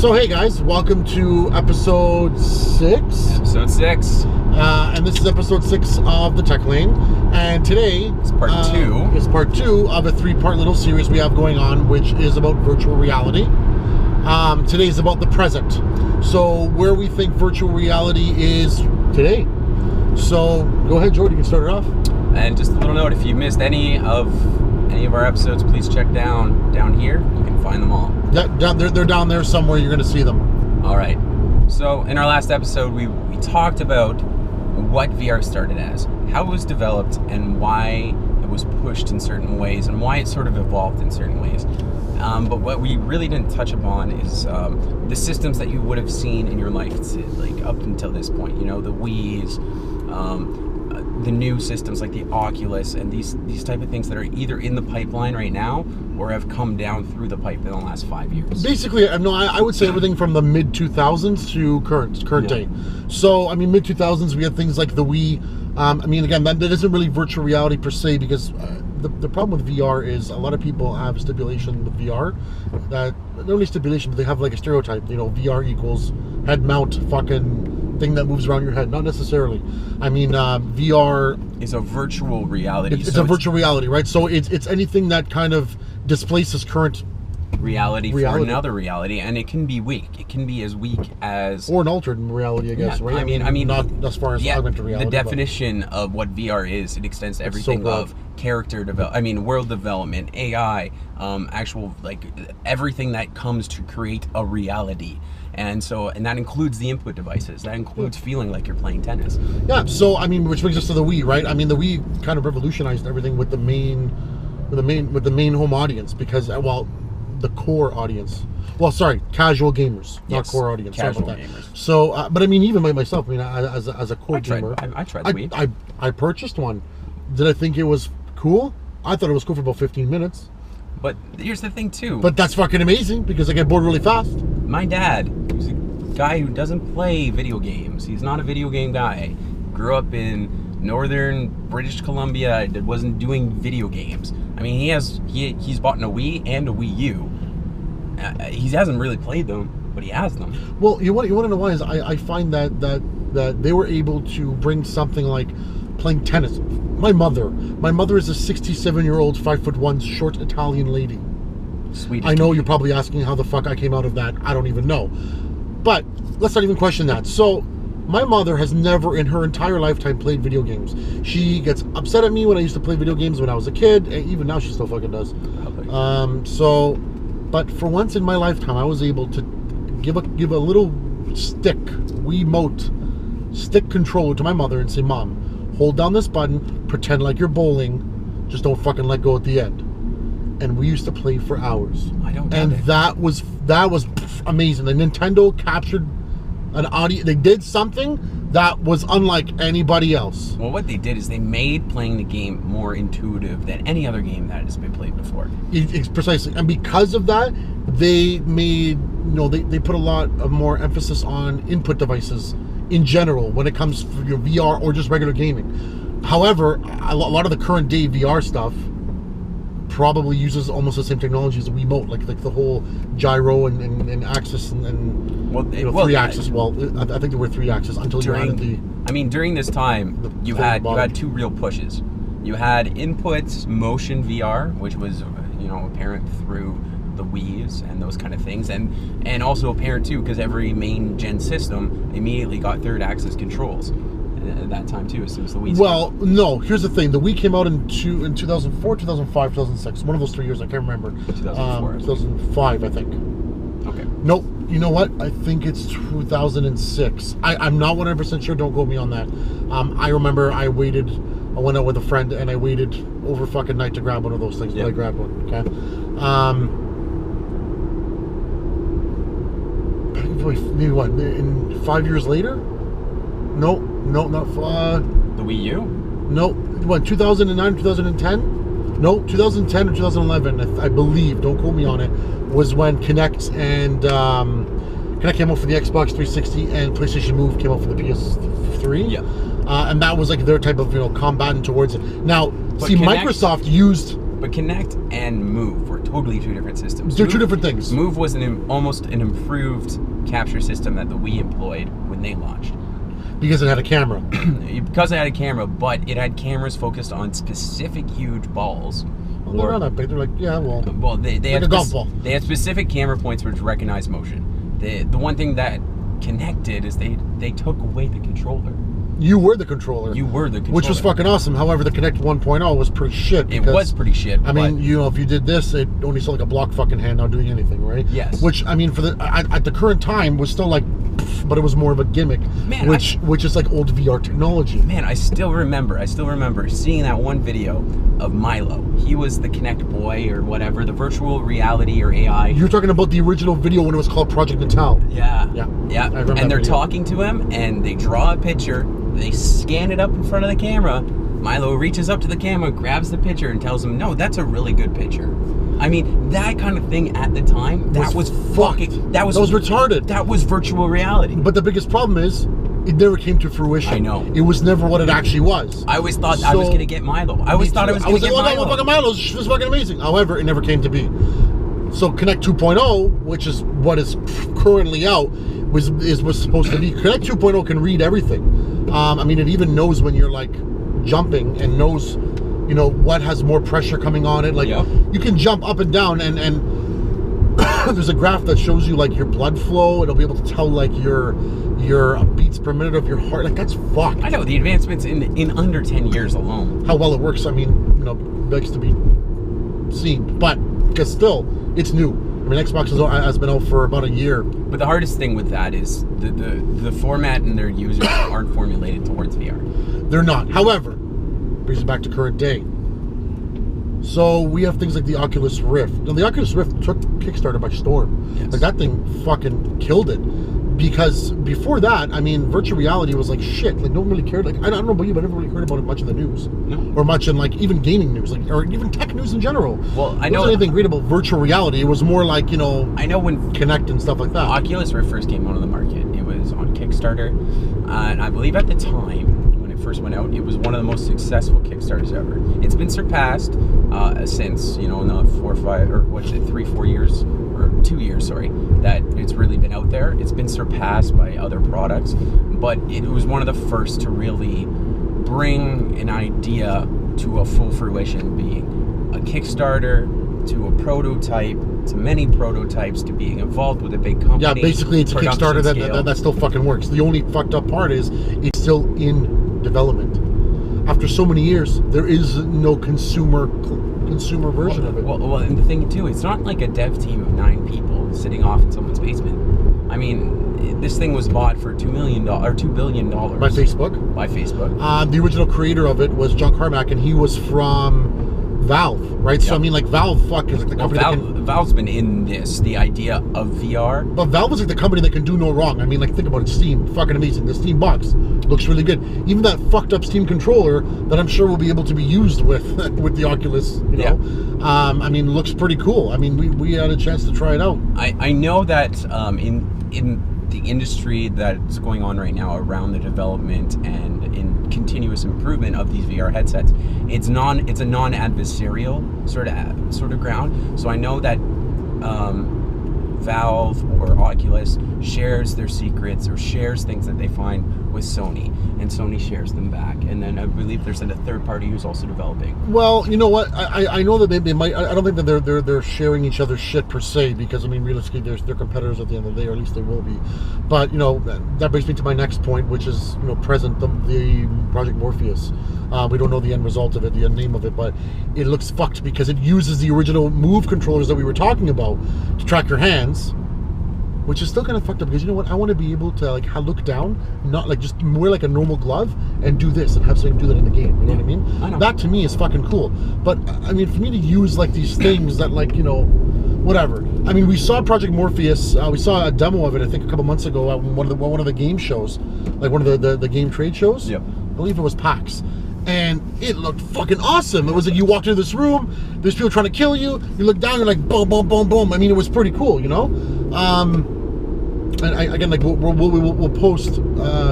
So hey guys, welcome to episode 6. Episode 6. And this is episode 6 of the Tech Lane. And today It's part 2. It's part 2 of a 3-part little series we have going on, which is about virtual reality. Today is about the present. So where we think virtual reality is today. So go ahead, Jordan, you can start it off. And just a little note, if you missed any of our episodes, please check down here. You can find them all. They're down there somewhere. You're going to see them. All right. So in our last episode, we talked about what VR started as, how it was developed, and why it was pushed in certain ways, and why it sort of evolved in certain ways. But what we really didn't touch upon is the systems that you would have seen in your life, like up until this point. You know, the Wii's, the new systems like the Oculus, and these type of things that are either in the pipeline right now or have come down through the pipe in the last 5 years. Basically, I would say everything from the mid 2000s to current day. So, I mean, mid 2000s we had things like the Wii. I mean, again, that isn't really virtual reality per se, because the problem with VR is a lot of people have stipulation with VR that not only stipulation, but they have like a stereotype. You know, VR equals head mount fucking thing that moves around your head. Not necessarily. I mean, VR is a virtual reality. It's a virtual reality, right? So it's anything that kind of displaces current reality for another reality, and it can be weak. It can be as weak as, or an altered reality, I guess. Yeah, right? I mean, not as far as augmented reality. The definition of what VR is, it extends to everything of character development. I mean, world development, AI, actual like everything that comes to create a reality. And that includes the input devices. That includes feeling like you're playing tennis. Yeah. So I mean, which brings us to the Wii, right? I mean, the Wii kind of revolutionized everything with the main home audience, because the core audience. Well, sorry, casual gamers, not core audience. Casual gamers. So, but I mean, even by myself, I mean, as a core gamer, I tried the Wii. I purchased one. Did I think it was cool? I thought it was cool for about 15 minutes. But here's the thing too. But that's fucking amazing, because I get bored really fast. My dad, who's a guy who doesn't play video games. He's not a video game guy. Grew up in northern British Columbia. Wasn't doing video games. I mean, he's bought a Wii and a Wii U. He hasn't really played them, but he has them. Well, you want to know why? Is I find that they were able to bring something like playing tennis. My mother is a 67-year-old, 5'1", short Italian lady. Sweet. I know you're probably asking how the fuck I came out of that. I don't even know. But let's not even question that. So my mother has never in her entire lifetime played video games. She gets upset at me when I used to play video games when I was a kid, and even now she still fucking does. But for once in my lifetime, I was able to give a little stick, Wiimote stick controller to my mother and say, "Mom, hold down this button, pretend like you're bowling, just don't fucking let go at the end." And we used to play for hours. I don't get it. That was amazing. The Nintendo captured an audience. They did something that was unlike anybody else. Well, what they did is they made playing the game more intuitive than any other game that has been played before. It's precisely, and because of that, they made they put a lot of more emphasis on input devices in general when it comes to your VR or just regular gaming. However, a lot of the current day VR stuff probably uses almost the same technology as a Wiimote, like the whole gyro and axis and 3-axis. Well, I think there were 3-axis until you added the. I mean, during this time, you had two real pushes. You had input motion VR, which was apparent through the Wii's and those kind of things, and also apparent too because every main gen system immediately got 3rd-axis controls at that time too, as soon as the Wii. Well, no. Here's the thing: the Wii came out in 2004, 2005, 2006. One of those 3 years. I can't remember. 2004. 2005, I think. Okay. Nope. You know what? I think it's 2006. I'm not 100% sure. Don't quote me on that. I remember I went out with a friend and I waited over fucking night to grab one of those things. But I grabbed one. Okay. Maybe what? In 5 years later? No, not the Wii U? No, what, 2009, 2010? No, 2010 or 2011, I believe, don't quote me on it, was when Kinect came out for the Xbox 360 and PlayStation Move came out for the PS3. Yeah. And that was like their type of, combatant towards it. Now, But Microsoft used... But Kinect and Move were totally two different systems. They're two different things. Move was almost an improved capture system that the Wii employed when they launched. Because it had a camera. Because it had a camera, but it had cameras focused on specific huge balls. Well, they're not that big. They're like, yeah, well. Well, they like had a golf ball. They had specific camera points which recognized motion. The one thing that connected is they took away the controller. You were the controller. You were the controller. Which was fucking awesome. However, the Kinect 1.0 was pretty shit. It was pretty shit. I mean, you know, if you did this, it only saw like a block fucking hand not doing anything, right? Yes. Which, I mean, for at the current time was still like, but it was more of a gimmick. Man, which is like old VR technology. Man, I still remember seeing that one video of Milo. He was the Kinect boy or whatever, the virtual reality or AI. You're talking about the original video when it was called Project Natal. Yeah. I remember and they're video. talking to him, and they draw a picture. They scan it up in front of the camera. Milo reaches up to the camera, grabs the picture, and tells him, "No, that's a really good picture." I mean, that kind of thing at the time, that was retarded. That was virtual reality. But the biggest problem is, it never came to fruition. I know. It was never what it actually was. I always thought I was going to get Milo. I always thought I was going to get Milo. Fucking Milo's was fucking amazing. However, it never came to be. So Kinect 2.0, which is what is currently out, was supposed to be. Kinect 2.0 can read everything. I mean, it even knows when you're like jumping and knows, you know, what has more pressure coming on it. Like you can jump up and down, and there's a graph that shows you like your blood flow. It'll be able to tell like your beats per minute of your heart. Like that's fucked. I know the advancements in under 10 years alone. How well it works, I mean, you know, begs to be seen. But because still, it's new. I mean, Xbox has been out for about a year. But the hardest thing with that is the format and their users aren't formulated towards VR. They're not. However, brings us back to current day. So we have things like the Oculus Rift. Now, the Oculus Rift took Kickstarter by storm. Yes. Like that thing fucking killed it. Because before that, I mean, virtual reality was like shit. Like no one really cared. Like I don't know about you, but I never really heard about it much in the news. No. Or much in like even gaming news, like or even tech news in general. Well, I It know wasn't anything great about virtual reality. It was more like, you know, I know when Kinect and stuff like that. Oculus Rift first came out on the market, it was on Kickstarter, and I believe at the time when it first went out, it was one of the most successful Kickstarters ever. It's been surpassed since, you know, in the 3-4 years, or 2 years, sorry, that it's really been out there. It's been surpassed by other products, but it was one of the first to really bring an idea to a full fruition, being a Kickstarter to a prototype to many prototypes to being involved with a big company. Yeah, basically it's a Kickstarter that still fucking works. The only fucked up part is it's still in development. After so many years, there is no consumer version of it. Well, and the thing too, it's not like a dev team of 9 people sitting off in someone's basement. I mean, this thing was bought for $2 billion By Facebook? By Facebook. The original creator of it was John Carmack, and he was from Valve, right? Yep. So I mean, like Valve, is like the company. Valve's been in the idea of VR. But Valve is like the company that can do no wrong. I mean, like think about it. Steam, fucking amazing. The Steam box looks really good. Even that fucked up Steam controller that I'm sure will be able to be used with the Oculus. You know, I mean, looks pretty cool. I mean, we had a chance to try it out. I know that in the industry that's going on right now around the development and in continuous improvement of these VR headsets, it's a non-adversarial sort of ground. So I know that Valve or Oculus shares their secrets or shares things that they find with Sony, and Sony shares them back. And then I believe there's a third party who's also developing. Well, you know what? I know that they might. I don't think that they're sharing each other's shit per se, because I mean, realistically, they're competitors at the end of the day, or at least they will be. But you know, that brings me to my next point, which is, you know, the Project Morpheus. We don't know the end result of it, the end name of it, but it looks fucked because it uses the original Move controllers that we were talking about to track your hands, which is still kind of fucked up, because you know what? I want to be able to like look down, not like just wear like a normal glove and do this and have something do that in the game. You know what I mean? I know. That to me is fucking cool. But I mean, for me to use like these things that like, you know, whatever. I mean, we saw Project Morpheus. We saw a demo of it, I think, a couple months ago at one of the game shows, like one of the game trade shows. Yep. I believe it was PAX. And it looked fucking awesome. It was like you walked into this room, there's people trying to kill you, you look down, you're like boom, boom, boom, boom. I mean, it was pretty cool, you know? And again, like we'll post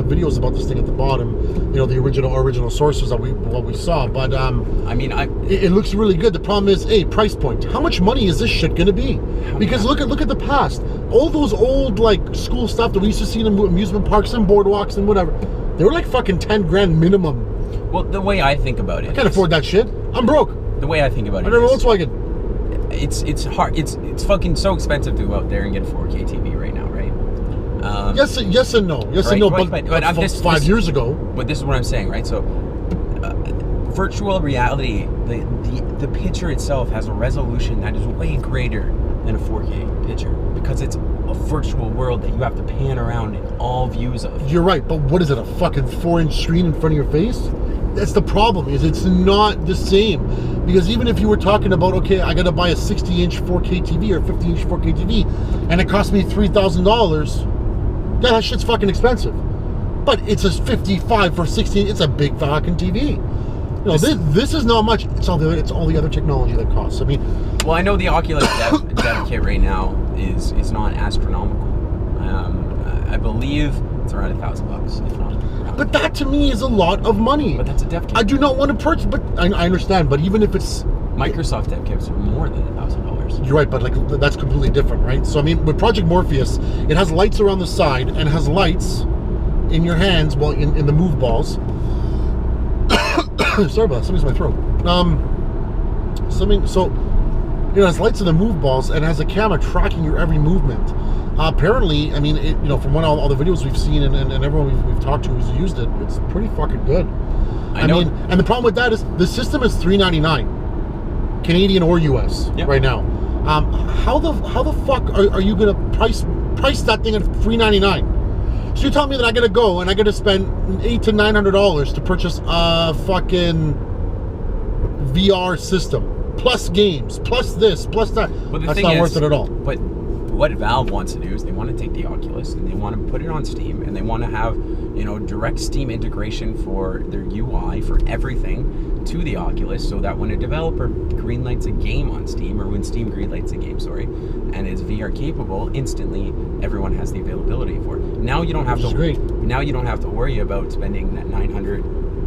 videos about this thing at the bottom. You know, the original sources that we saw. But I mean, it looks really good. The problem is, price point. How much money is this shit gonna be? Because look at the past. All those old like school stuff that we used to see in amusement parks and boardwalks and whatever. They were like fucking 10 grand minimum. Well, the way I think about it, I can't afford that shit. I'm broke. The way I think about it, I don't know Volkswagen. It's hard. It's fucking so expensive to go out there and get a 4K TV right now, right? Yes and no. Yes right, and no. right, but I'm just 5 years ago. But this is what I'm saying, right? So, virtual reality, the picture itself has a resolution that is way greater than a 4K picture because it's a virtual world that you have to pan around in all views of. You're right, but what is it? A fucking 4-inch screen in front of your face? That's the problem. Is it's not the same. Because even if you were talking about, okay, I gotta buy a 60-inch 4K TV or 50-inch 4K TV, and it cost me $3,000. Yeah, that shit's fucking expensive. But it's a 55 for 16. It's a big fucking TV. You know, this is not much. It's all the other technology that costs. I mean, well, I know the Oculus dev kit right now is not astronomical. I believe it's around $1,000, if not. But that to me is a lot of money. But that's a dev kit. I do not want to purchase. But I understand. But even if it's Microsoft dev kits are more than $1,000. You're right, but like that's completely different, right? So I mean, with Project Morpheus, it has lights around the side and has lights in your hands, well, in the move balls. Sorry about that. Something's in my throat. So it has lights in the move balls and has a camera tracking your every movement. Apparently, I mean, from all the videos we've seen and everyone we've talked to who's used it, it's pretty fucking good. I mean, and the problem with that is the system is $399, Canadian or US, right now. How the fuck are you gonna price that thing at $399? So you tell me that I gotta go and I gotta spend $800 to $900 to purchase a fucking VR system, plus games, plus this, plus that. That's not worth it at all. But what Valve wants to do is they want to take the Oculus and they want to put it on Steam and they want to have, direct Steam integration for their UI for everything to the Oculus, so that when a developer greenlights a game on Steam, or when Steam greenlights a game, and is VR capable, instantly everyone has the availability for it. Now you don't have to. Now you don't have to worry about spending that $900,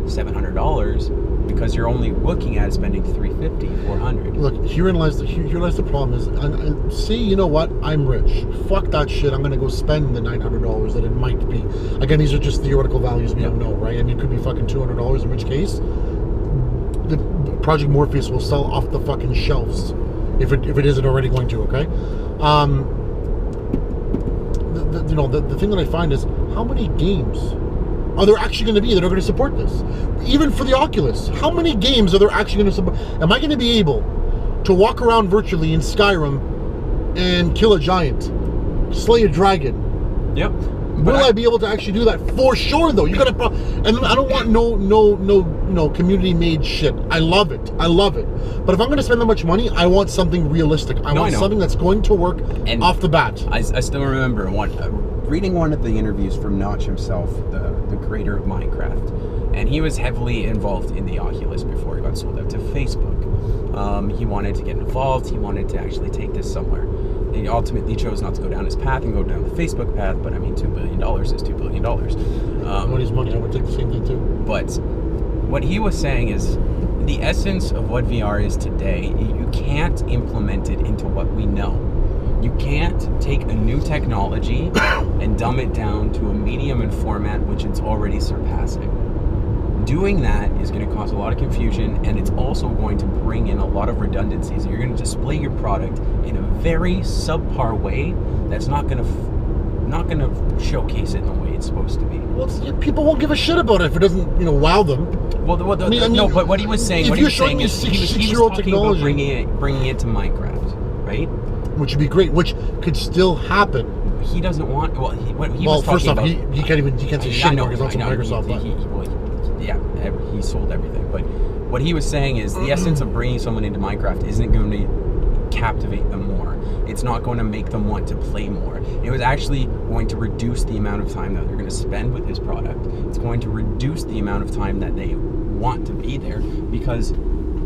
$700 because you're only looking at spending $350, $400. Look, herein lies the problem is, say, you know what, I'm rich. Fuck that shit. I'm gonna go spend the $900 that it might be. Again, these are just theoretical values. We don't know, right? I mean, it could be fucking $200. In which case, the Project Morpheus will sell off the fucking shelves if it isn't already going to. Okay. The thing that I find is how many games are there actually going to be that are going to support this? Even for the Oculus, how many games are there actually going to support? Am I going to be able to walk around virtually in Skyrim and kill a giant, slay a dragon? Yep. Will I be able to actually do that? For sure, though. You got to, and I don't want no community-made shit. I love it. But if I'm going to spend that much money, I want something realistic. I want something that's going to work off the bat. I still remember reading one of the interviews from Notch himself, the creator of Minecraft, and he was heavily involved in the Oculus before it got sold out to Facebook. He wanted to get involved. He wanted to actually take this somewhere. He ultimately chose not to go down his path and go down the Facebook path, but I mean, $2 billion is $2 billion. Money's money. I would take the same thing too. But what he was saying is the essence of what VR is today, you can't implement it into what we know. You can't take a new technology and dumb it down to a medium and format which it's already surpassing. Doing that is going to cause a lot of confusion, and it's also going to bring in a lot of redundancies. You're going to display your product in a very subpar way that's not going to showcase it in the way it's supposed to be. Well, people won't give a shit about it if it doesn't, wow them. Well, no, but what he was saying, he was talking about bringing it to Minecraft, right? Which would be great, which could still happen. He doesn't want. Well, he was talking about. He can't say shit anymore because it's on Microsoft. He sold everything. But what he was saying is the essence of bringing someone into Minecraft isn't going to captivate them more. It's not going to make them want to play more. It was actually going to reduce the amount of time that they're going to spend with his product. It's going to reduce the amount of time that they want to be there, because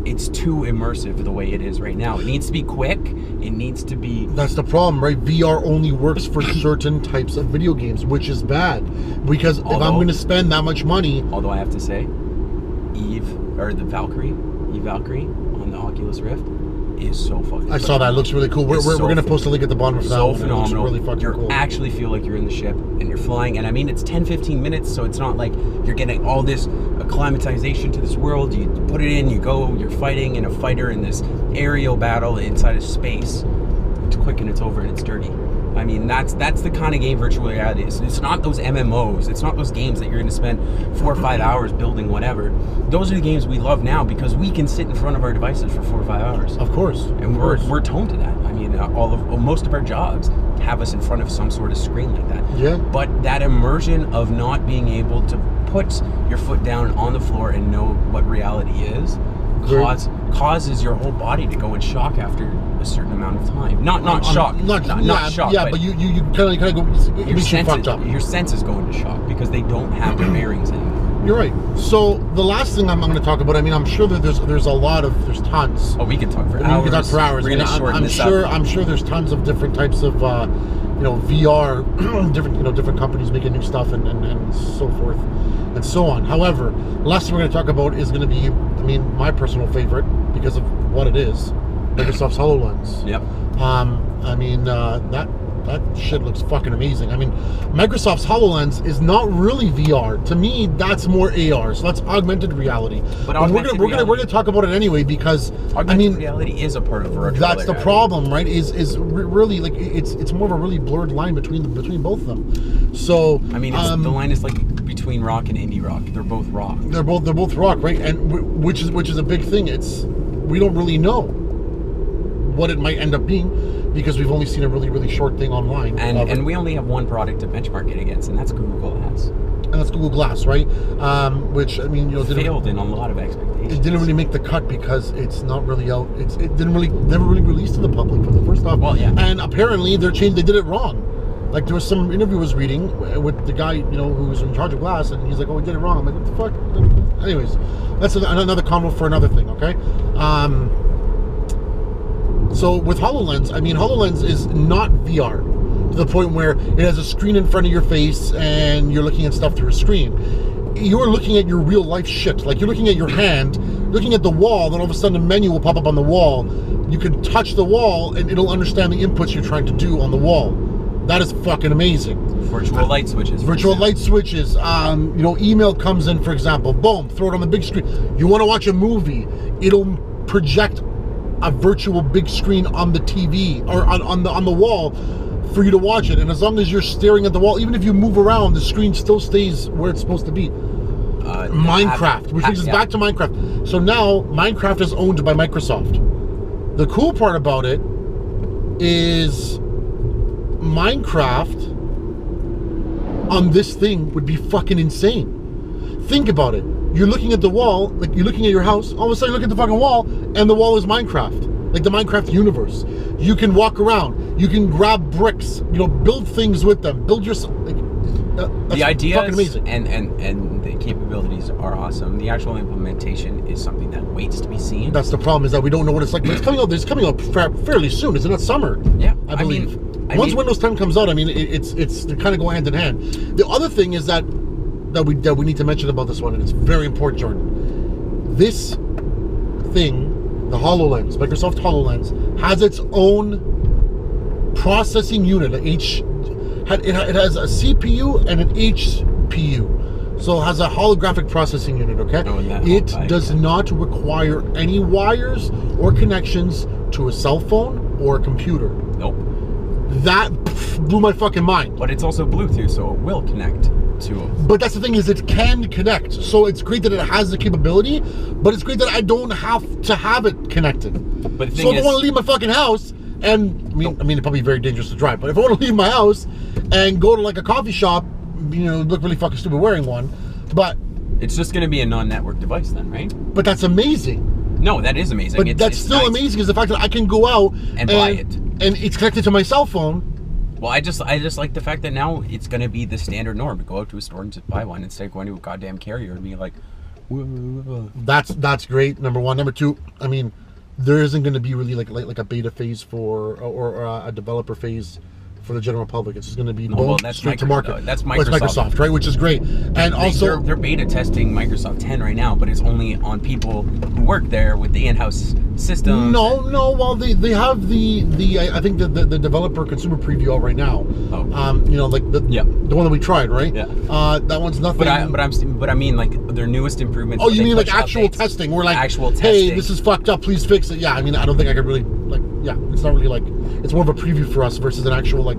it's too immersive the way it is right now. It needs to be quick. It needs to be... That's the problem, right? VR only works for certain types of video games, which is bad. Because if I'm going to spend that much money... Although I have to say, Eve Valkyrie on the Oculus Rift is so fucking I saw that. It looks really cool. We're going to post a link at the bottom of that. So phenomenal. It looks really fucking cool. You actually feel like you're in the ship and you're flying. And I mean, it's 10-15 minutes, so it's not like you're getting all this acclimatization to this world. You put it in, you go, you're fighting in a fighter in this aerial battle inside of space. It's quick and it's over and it's dirty. I mean, that's the kind of game virtual reality is. It's not those MMOs. It's not those games that you're going to spend 4 or 5 hours building whatever. Those are the games we love now because we can sit in front of our devices for 4 or 5 hours. Of course. And we're toned to that. I mean, most of our jobs have us in front of some sort of screen like that. Yeah. But that immersion of not being able to put your foot down on the floor and know what reality is causes your whole body to go in shock after a certain amount of time. Not shock. Yeah, but you kind of go. Your senses go into shock because they don't have their bearings anymore. You're right. So the last thing I'm going to talk about. I mean, I'm sure that there's tons. Oh, we can talk for hours. We can talk for hours. We're going to shorten this up. I'm sure there's tons of different types of VR, different companies making new stuff and so forth and so on. However, the last thing we're going to talk about is going to be, I mean, my personal favorite because of what it is, Microsoft's HoloLens. Yep. I mean, that shit looks fucking amazing. I mean, Microsoft's HoloLens is not really VR. To me, that's more AR. So that's augmented reality. But we're gonna talk about it anyway because augmented reality is a part of virtual that's reality. The problem, right? Is really like it's more of a really blurred line between both of them. So I mean, the line is like between rock and indie rock. They're both rock. They're both rock, right? And which is a big thing. We don't really know what it might end up being because we've only seen a really, really short thing online. And we only have one product to benchmark it against, and that's Google Glass. And that's Google Glass, right? Which, I mean, failed in a lot of expectations. It didn't really make the cut because it's not really out. It never really released to the public for the first off. Well, yeah. And apparently they did it wrong. Like there was some interview I was reading with the guy, who was in charge of Glass, and he's like, "Oh, we did it wrong." I'm like, "What the fuck?" Anyways, that's another convo for another thing, okay? So with HoloLens, I mean, HoloLens is not VR to the point where it has a screen in front of your face and you're looking at stuff through a screen. You're looking at your real life shit. Like you're looking at your hand, looking at the wall, then all of a sudden a menu will pop up on the wall. You can touch the wall and it'll understand the inputs you're trying to do on the wall. That is fucking amazing. Virtual light switches. Light switches. Email comes in, for example. Boom, throw it on the big screen. You want to watch a movie, it'll project a virtual big screen on the TV or on the wall for you to watch it. And as long as you're staring at the wall, even if you move around, the screen still stays where it's supposed to be. Minecraft, which brings us back to Minecraft. So now Minecraft is owned by Microsoft. The cool part about it is Minecraft on this thing would be fucking insane. Think about it. You're looking at the wall, like you're looking at your house, all of a sudden you look at the fucking wall, and the wall is Minecraft. Like the Minecraft universe. You can walk around, you can grab bricks, build things with them, build yourself. The ideas fucking amazing. And the capabilities are awesome. The actual implementation is something that waits to be seen. That's the problem, is that we don't know what it's like. But it's coming out fairly soon, isn't it? Summer. Yeah, I believe. Once Windows 10 comes out, I mean, it's they kind of go hand in hand. The other thing is that we need to mention about this one, and it's very important, Jordan. This thing, the HoloLens, Microsoft HoloLens, has its own processing unit. It has a CPU and an HPU, so it has a holographic processing unit. Okay, it does not require any wires or connections to a cell phone or a computer. Nope. That blew my fucking mind. But it's also Bluetooth, so it will connect to it. But that's the thing, is it can connect. So it's great that it has the capability, but it's great that I don't have to have it connected. But so if I want to leave my fucking house, and I mean, it'd probably be very dangerous to drive, but if I want to leave my house and go to like a coffee shop, look really fucking stupid wearing one, but it's just going to be a non-network device then, right? But that's amazing. No, that is amazing. But that's still amazing, is the fact that I can go out and buy it, and it's connected to my cell phone. Well, I just like the fact that now it's going to be the standard norm to go out to a store and just buy one instead of going to a goddamn carrier and be like, That's great. Number one. Number two, I mean, there isn't going to be really like a beta phase or a developer phase for the general public. It's just going to be that's straight to market. That's Microsoft. Well, it's Microsoft, right? Which is great. And also, they're beta testing Microsoft 10 right now, but it's only on people who work there with the in-house systems. No. Well, they have the I think the developer consumer preview out right now. Oh. You know, like the one that we tried, right? Yeah. That one's nothing. But I mean like their newest improvements. Oh, you mean like actual testing? We're like, actual testing. Hey, this is fucked up. Please fix it. Yeah. I mean, I don't think I could really it's not really like, it's more of a preview for us versus an actual like.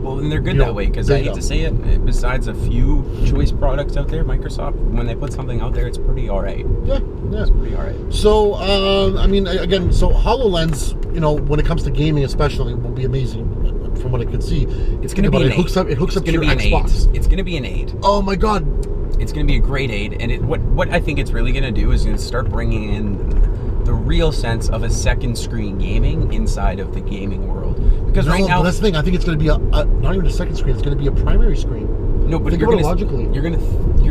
Well, and they're good that way, because I hate to say it, besides a few choice products out there, Microsoft, when they put something out there, it's pretty alright. Yeah. It's pretty alright. So, I mean, again, so HoloLens, you know, when it comes to gaming especially, will be amazing from what I can see. It's going to be an aid. It hooks up to your Xbox. It's going to be an aid. Oh my god. It's going to be a great aid, and what I think it's really going to do is going to start bringing in the real sense of a second screen gaming inside of the gaming world. Because right now, but that's the thing. I think it's going to be not even a second screen. It's going to be a primary screen. No, but you're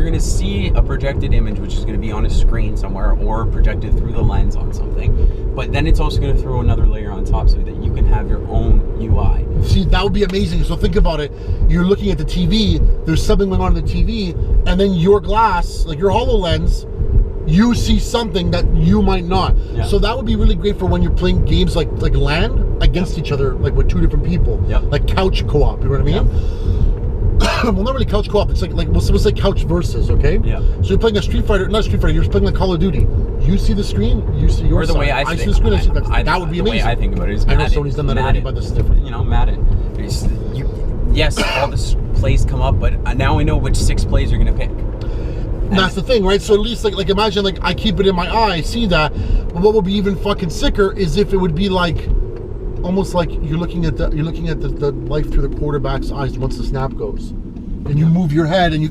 gonna see a projected image, which is gonna be on a screen somewhere, or projected through the lens on something. But then it's also gonna throw another layer on top so that you can have your own UI. See, that would be amazing. So think about it. You're looking at the TV. There's something going on in the TV, and then your glass, like your HoloLens, you see something that you might not. Yeah. So that would be really great for when you're playing games like LAN against each other, like with two different people. Yep. Like couch co-op. You know what I mean? Yep. Well, not really couch co-op. It's like we'll say couch versus, okay? Yeah. So you're playing a Street Fighter, not Street Fighter. You're playing like Call of Duty. You see the screen, you see your side. Or the way I see the screen. That would be amazing. The way I think about it is I know Madden. Sony's done that already, but this is different. You know, Madden. Yes, all the plays come up, but now we know which 6 plays you're gonna pick. And that's the thing, right? So at least like imagine like I keep it in my eye, see that. But what would be even fucking sicker is if it would be like almost like you're looking at the life through the quarterback's eyes once the snap goes, and you move your head, and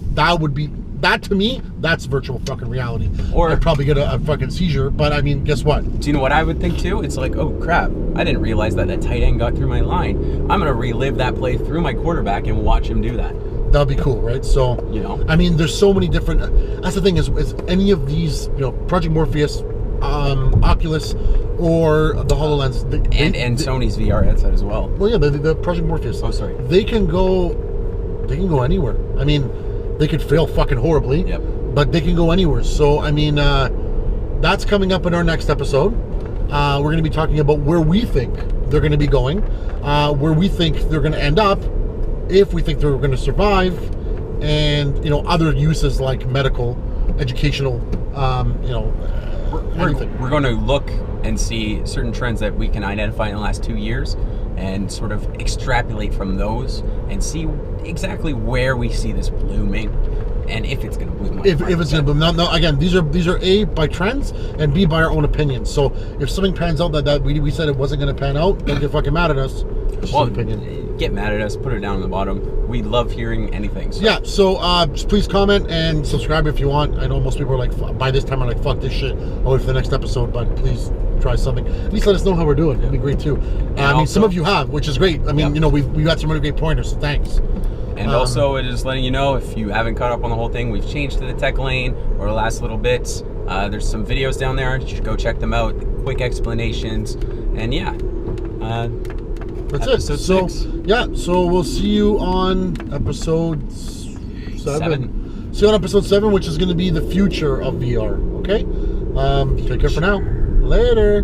that to me, that's virtual fucking reality. Or I'd probably get a fucking seizure. But I mean, guess what? Do you know what I would think too? It's like, oh crap, I didn't realize that tight end got through my line. I'm gonna relive that play through my quarterback and watch him do that. That'd be cool, right? So, you know, I mean, there's so many different. That's the thing is any of these, you know, Project Morpheus, Oculus, or the HoloLens, and Sony's VR headset as well. Well, yeah, the Project Morpheus. Oh, sorry. They can go anywhere. I mean, they could fail fucking horribly. Yep. But they can go anywhere. So, I mean, that's coming up in our next episode. We're going to be talking about where we think they're going to be going, where we think they're going to end up, if we think they're going to survive, and, you know, other uses like medical, educational, you know, anything. We're going to look and see certain trends that we can identify in the last 2 years and sort of extrapolate from those and see exactly where we see this blooming and if it's going to bloom. If it's going to bloom. Now, again, these are A, by trends, and B, by our own opinions. So if something pans out that we said it wasn't going to pan out, don't get fucking mad at us. It's just an opinion. Get mad at us, put it down on the bottom. We love hearing anything. So. Yeah, so just please comment and subscribe if you want. I know most people are like, by this time, are like, fuck this shit, I'll wait for the next episode, but please try something. At least let us know how we're doing. It'd be great too. I mean, some of you have, which is great. I mean, you know, we've got some really great pointers, so thanks. And also, it is letting you know, if you haven't caught up on the whole thing, we've changed to the tech lane or the last little bits. There's some videos down there. You should go check them out. Quick explanations. And yeah. That's it. So, yeah, so we'll see you on episode 7. See you on episode 7, which is going to be the future of VR. Okay? Take care for now. Later.